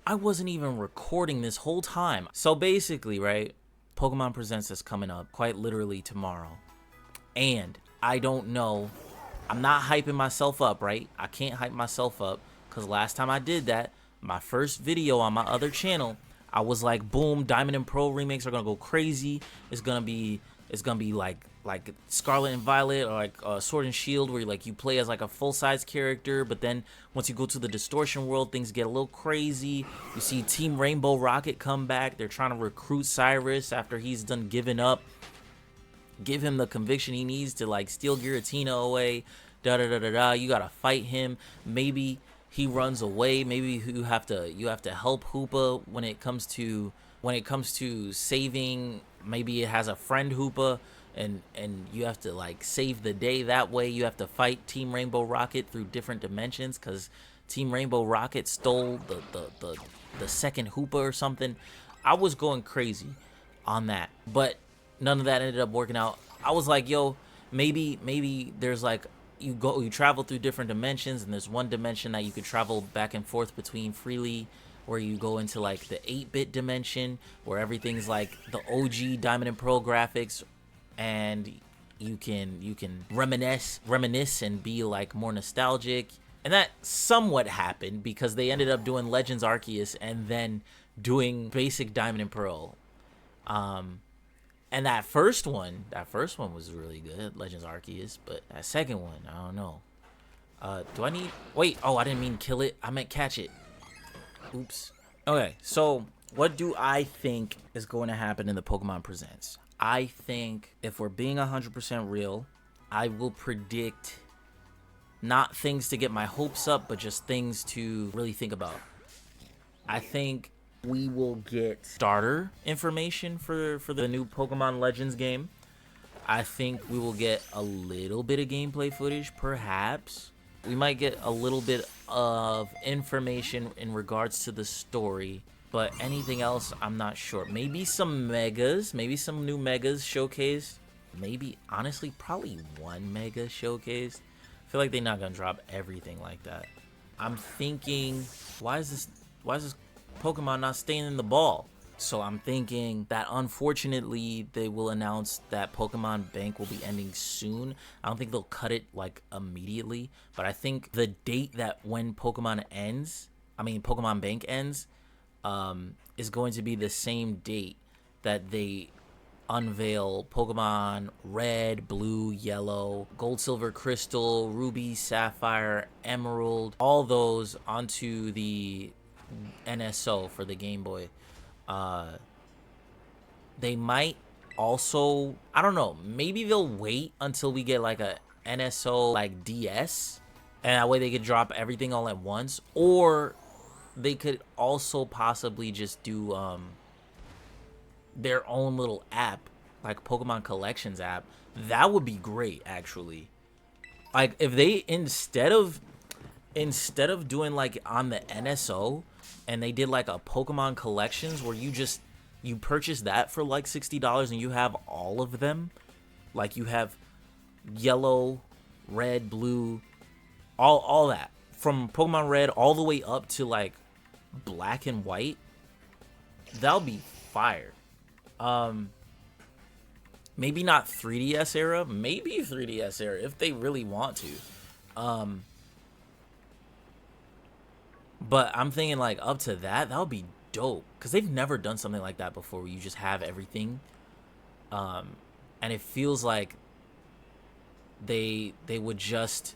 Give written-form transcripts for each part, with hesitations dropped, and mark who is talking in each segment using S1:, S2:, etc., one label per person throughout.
S1: I wasn't even recording this whole time. So basically, right, Pokemon Presents is coming up quite literally tomorrow. And I don't know, I'm not hyping myself up, right? I can't hype myself up because last time I did that, my first video on my other channel, I was like, boom, Diamond and Pearl remakes are gonna go crazy. It's gonna be like Scarlet and Violet, or like Sword and Shield, where you play as like a full-size character, but then once you go to the distortion world, things get a little crazy. You see Team Rainbow Rocket come back. They're trying to recruit Cyrus after he's done giving up. Give him the conviction he needs to like steal Giratina away. Da da da da da. You gotta fight him. Maybe he runs away. Maybe you have to help Hoopa when it comes to saving. Maybe it has a friend Hoopa, and you have to like save the day that way. You have to fight Team Rainbow Rocket through different dimensions because Team Rainbow Rocket stole the second Hoopa or something. I was going crazy on that, but none of that ended up working out. I was like, yo, maybe there's like you travel through different dimensions, and there's one dimension that you could travel back and forth between freely, where you go into like the 8-bit dimension where everything's like the OG Diamond and Pearl graphics, and you can reminisce and be like more nostalgic. And that somewhat happened because they ended up doing Legends Arceus and then doing basic Diamond and Pearl. And that first one was really good, Legends Arceus, but that second one, I don't know. Do I need... Wait, oh, I didn't mean kill it. I meant catch it. Oops. Okay, so what do I think is going to happen in the Pokemon Presents? I think if we're being 100% real, I will predict not things to get my hopes up, but just things to really think about. I think we will get starter information for the new Pokemon Legends game. I think we will get a little bit of gameplay footage, perhaps. We might get a little bit of information in regards to the story, but anything else, I'm not sure. Maybe some megas, maybe some new megas showcased. Maybe, honestly, probably one mega showcased. I feel like they're not gonna drop everything like that. I'm thinking, why is this Pokemon not staying in the ball? So I'm thinking that unfortunately they will announce that Pokemon Bank will be ending soon. I don't think they'll cut it like immediately, but I think the date that when Pokemon Bank ends, is going to be the same date that they unveil Pokemon Red, Blue, Yellow, Gold, Silver, Crystal, Ruby, Sapphire, Emerald, all those onto the NSO for the Game Boy. They might also, I don't know, maybe they'll wait until we get like a NSO like DS, and that way they could drop everything all at once, or they could also possibly just do their own little app, like Pokemon Collections app. That would be great, actually. Like if they instead of doing like on the NSO, and they did like a Pokemon Collections where you purchase that for like $60 and you have all of them. Like you have yellow, red, blue, all that from Pokemon Red all the way up to like black and white. That'll be fire. Maybe not 3DS era, maybe 3DS era if they really want to. But I'm thinking like up to that would be dope, because they've never done something like that before where you just have everything. And it feels like they would just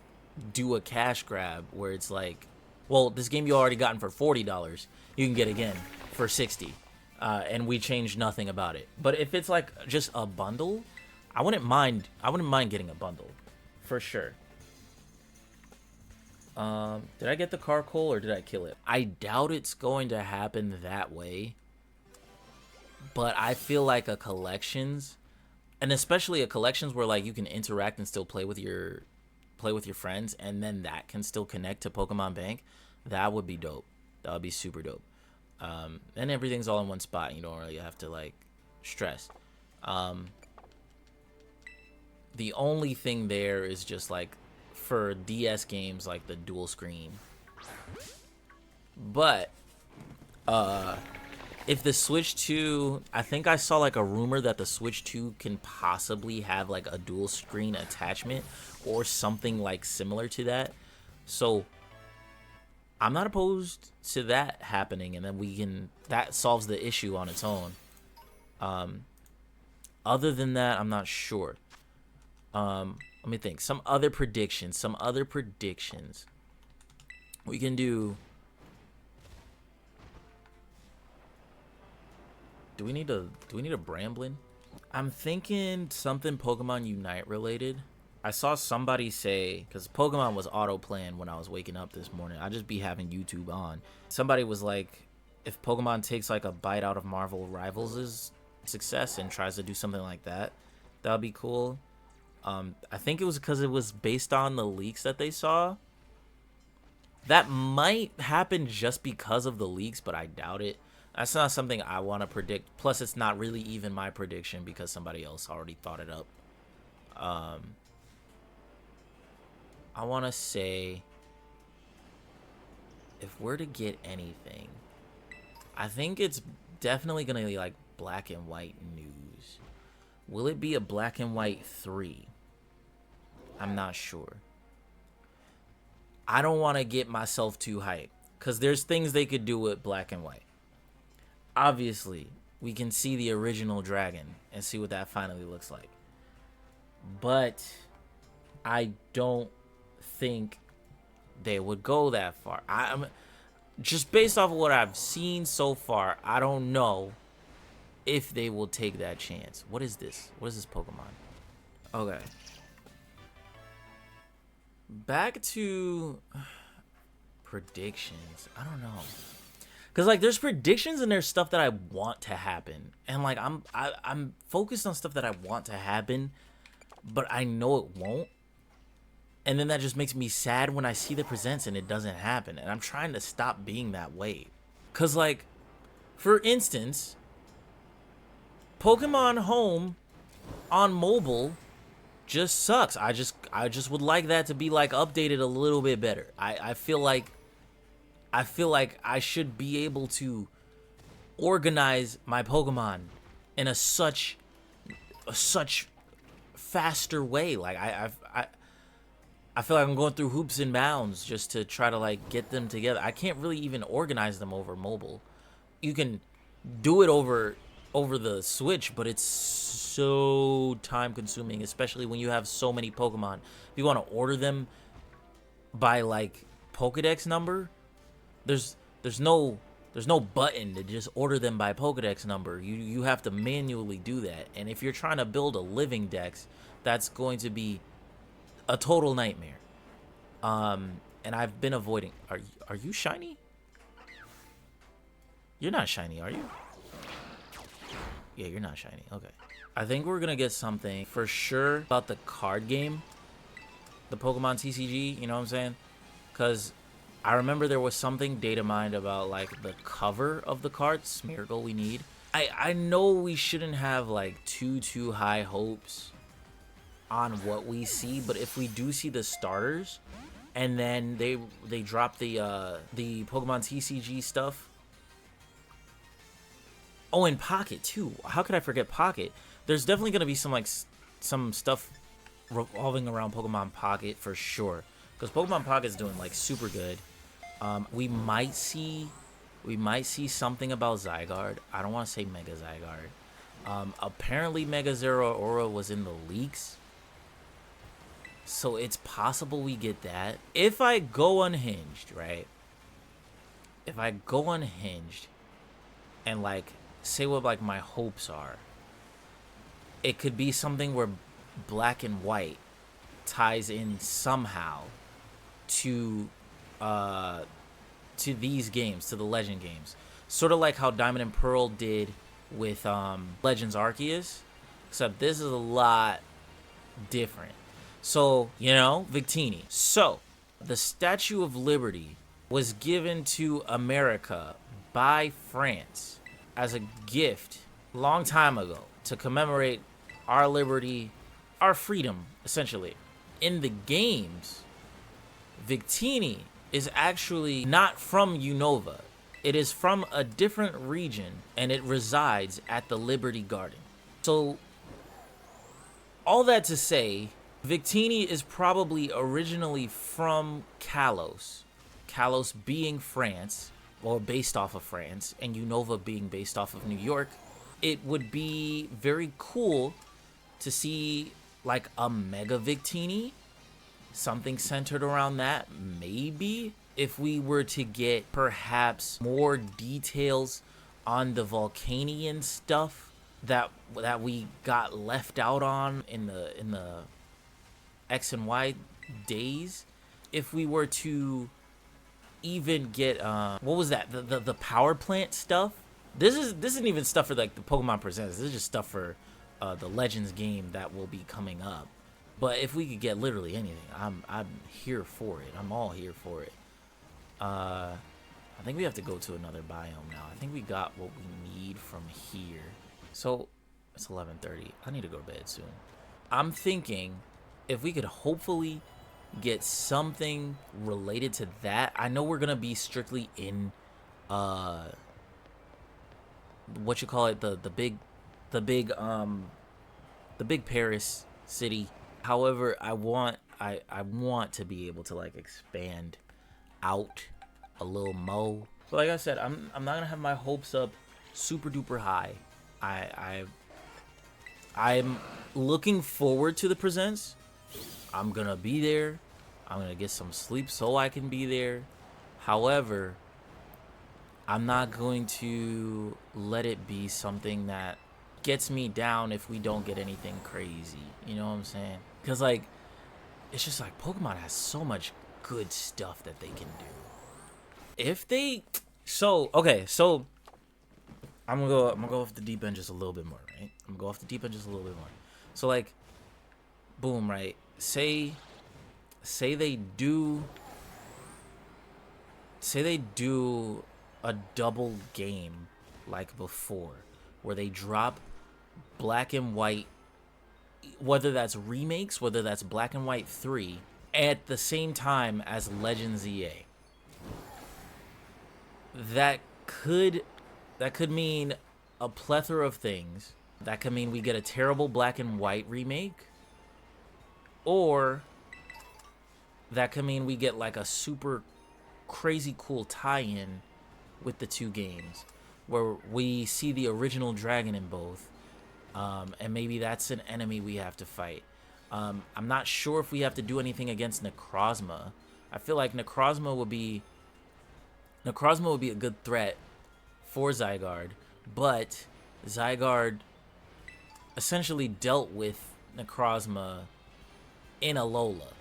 S1: do a cash grab where it's like, well, this game you already gotten for $40, you can get again for $60. And we changed nothing about it. But if it's like just a bundle, I wouldn't mind getting a bundle for sure. Did I get the Carkol or did I kill it? I doubt it's going to happen that way. But I feel like a Collections, and especially a Collections where like you can interact and still play with your friends, and then that can still connect to Pokemon Bank, that would be dope. That would be super dope. And everything's all in one spot. You don't really have to like stress. The only thing there is just like for DS games like the dual screen. But If the Switch 2, I think I saw like a rumor that the Switch 2 can possibly have like a dual screen attachment or something like similar to that. So I'm not opposed to that happening, and then that solves the issue on its own. Other than that, I'm not sure. Let me think. Some other predictions. We can do. Do we need a Bramblin? I'm thinking something Pokemon Unite related. I saw somebody say, because Pokemon was auto playing when I was waking up this morning. I just be having YouTube on. Somebody was like, if Pokemon takes like a bite out of Marvel Rivals' success and tries to do something like that, that would be cool. I think it was because it was based on the leaks that they saw. That might happen just because of the leaks, but I doubt it. That's not something I want to predict. Plus, it's not really even my prediction because somebody else already thought it up. I want to say, if we're to get anything, I think it's definitely going to be like Black and White news. Will it be a Black and White 3? I'm not sure. I don't want to get myself too hyped because there's things they could do with Black and White. Obviously, we can see the original dragon and see what that finally looks like. But I don't think they would go that far. I'm just based off of what I've seen so far, I don't know if they will take that chance. What is this? What is this Pokemon? Okay. Back to predictions. I don't know. Cause like there's predictions and there's stuff that I want to happen, and like I'm focused on stuff that I want to happen, but I know it won't, and then that just makes me sad when I see the presents and it doesn't happen, and I'm trying to stop being that way. Cause like, for instance, Pokemon Home on mobile just sucks. I just would like that to be like updated a little bit better. I feel like I should be able to organize my Pokemon in a such faster way. Like I feel like I'm going through hoops and bounds just to try to like get them together. I can't really even organize them over mobile. You can do it over the Switch, but it's so time consuming, especially when you have so many Pokemon. If you want to order them by like Pokedex number, there's no button to just order them by Pokedex number. You have to manually do that, and if you're trying to build a living dex, that's going to be a total nightmare. And I've been avoiding. Are you shiny? You're not shiny, are you? Yeah, you're not shiny. Okay. I think we're gonna get something for sure about the card game, the Pokemon TCG. You know what I'm saying? Because I remember there was something data mined about like the cover of the card. Smeargle we need. I know we shouldn't have like too high hopes on what we see, but if we do see the starters and then they drop the Pokemon TCG stuff. Oh, and Pocket too. How could I forget Pocket? There's definitely gonna be some stuff revolving around Pokemon Pocket for sure, because Pokemon Pocket's doing like super good. We might see something about Zygarde. I don't want to say Mega Zygarde. Apparently Mega Zeraora was in the leaks, so it's possible we get that. If I go unhinged, right? If I go unhinged and like say what like my hopes are, it could be something where Black and White ties in somehow to these games, to the Legend games, sort of like how Diamond and Pearl did with Legends Arceus, except this is a lot different. So, you know, Victini. So, the Statue of Liberty was given to America by France as a gift a long time ago to commemorate our liberty, our freedom, essentially. In the games, Victini is actually not from Unova. It is from a different region, and it resides at the Liberty Garden. So, all that to say, Victini is probably originally from Kalos. Kalos being France, or based off of France, and Unova being based off of New York. It would be very cool to see like a Mega Victini, something centered around that, maybe. If we were to get perhaps more details on the Volcanion stuff that we got left out on in the X and Y days, if we were to even get what was that, the power plant stuff. This isn't even stuff for like the Pokemon Presents. This is just stuff for the Legends game that will be coming up. But if we could get literally anything, I'm here for it. I'm all here for it. I think we have to go to another biome now. I think we got what we need from here. So it's 11:30. I need to go to bed soon. I'm thinking if we could hopefully get something related to that. I know we're gonna be strictly in what you call it, the big Paris city. However, I want to be able to like expand out a little more. But like I said, I'm not gonna have my hopes up super duper high. I'm looking forward to the presents. I'm gonna be there. I'm gonna get some sleep so I can be there. However, I'm not going to let it be something that gets me down if we don't get anything crazy. You know what I'm saying? Because like, it's just like Pokemon has so much good stuff that they can do. If they, so okay, so I'm gonna go off the deep end just a little bit more, right? I'm gonna go off the deep end just a little bit more. So like, boom, right? Say they do a double game like before, where they drop Black and White, whether that's remakes, whether that's Black and White 3, at the same time as Legends EA. That could mean a plethora of things. That could mean we get a terrible Black and White remake, or that could mean we get like a super crazy cool tie-in with the two games, where we see the original dragon in both, and maybe that's an enemy we have to fight. I'm not sure if we have to do anything against Necrozma. I feel like Necrozma would be a good threat for Zygarde, but Zygarde essentially dealt with Necrozma in Alola.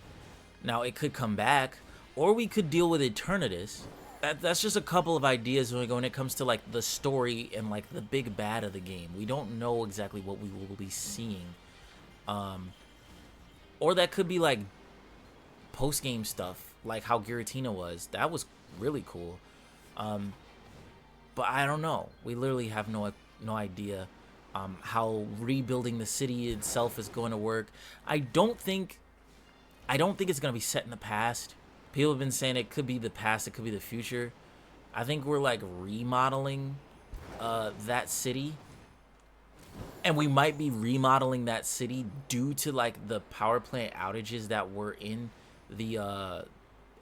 S1: Now it could come back, or we could deal with Eternatus. That's just a couple of ideas when it comes to like the story and like the big bad of the game. We don't know exactly what we will be seeing, or that could be like post game stuff, like how Giratina was. That was really cool, but I don't know. We literally have no idea how rebuilding the city itself is going to work. I don't think it's going to be set in the past. People have been saying it could be the past, it could be the future. I think we're like remodeling that city. And we might be remodeling that city due to like the power plant outages that were in the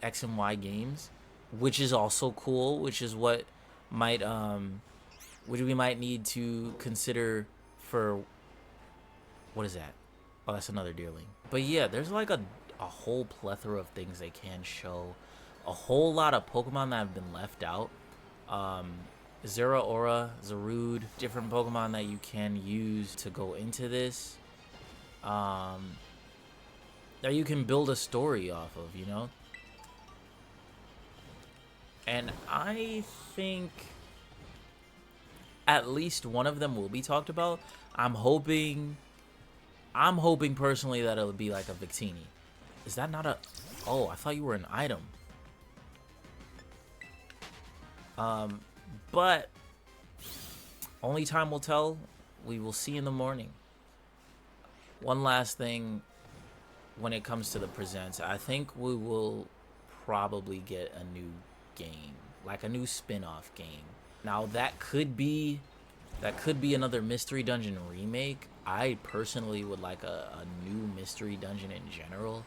S1: X and Y games, which is also cool, which is what might which we might need to consider for, what is that? Oh, that's another Deerling. But yeah, there's like a whole plethora of things they can show. A whole lot of Pokemon that have been left out. Zeraora, Zarude, different Pokemon that you can use to go into this. That you can build a story off of, you know? And I think at least one of them will be talked about. I'm hoping personally that it'll be like a Victini. Is that not a... Oh, I thought you were an item. But only time will tell. We will see in the morning. One last thing when it comes to the presents. I think we will probably get a new game. like a new spin-off game. Now that could be another Mystery Dungeon remake. I personally would like a new Mystery Dungeon in general.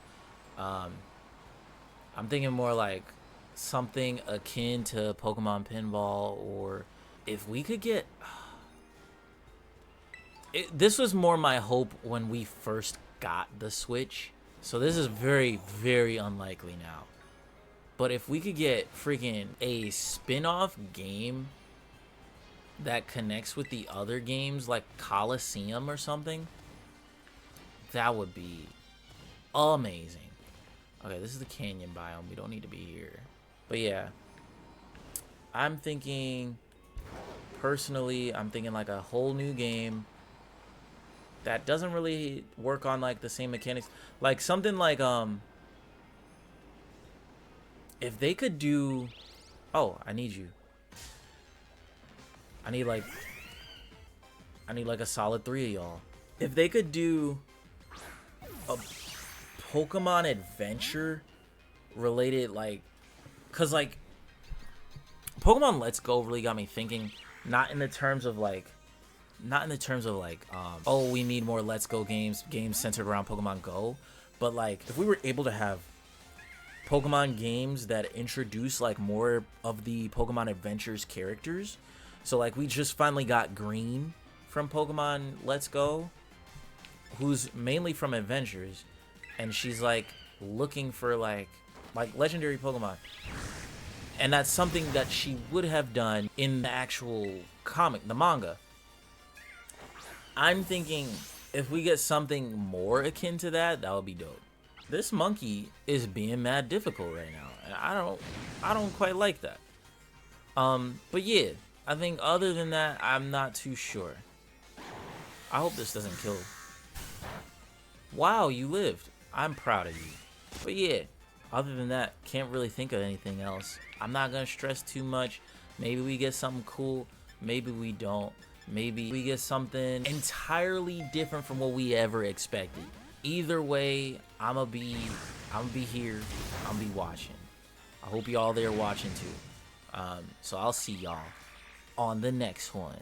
S1: I'm thinking more like something akin to Pokemon Pinball, or if we could get... this was more my hope when we first got the Switch. So this is very, very unlikely now. But if we could get freaking a spin-off game that connects with the other games, like Coliseum or something, that would be amazing. Okay, this is the canyon biome. We don't need to be here. But yeah, I'm thinking, personally, I'm thinking like a whole new game that doesn't really work on like the same mechanics. Like something like, if they could do... Oh, I need you. I need like a solid 3 of y'all. If they could do a Pokemon Adventure related, like, cause like Pokemon Let's Go really got me thinking, not in the terms of like, oh, we need more Let's Go games centered around Pokemon Go, but like if we were able to have Pokemon games that introduce like more of the Pokemon Adventures characters. So like we just finally got Green from Pokemon Let's Go, who's mainly from Adventures, and she's like looking for like legendary Pokemon. And that's something that she would have done in the actual comic, the manga. I'm thinking if we get something more akin to that, that would be dope. This monkey is being mad difficult right now, and I don't quite like that. But yeah, I think other than that, I'm not too sure. I hope this doesn't kill. Wow, you lived. I'm proud of you. But yeah, other than that, can't really think of anything else. I'm not gonna stress too much. Maybe we get something cool. Maybe we don't. Maybe we get something entirely different from what we ever expected. Either way, I'ma be here. I'll be watching. I hope y'all there watching too. So I'll see y'all on the next one.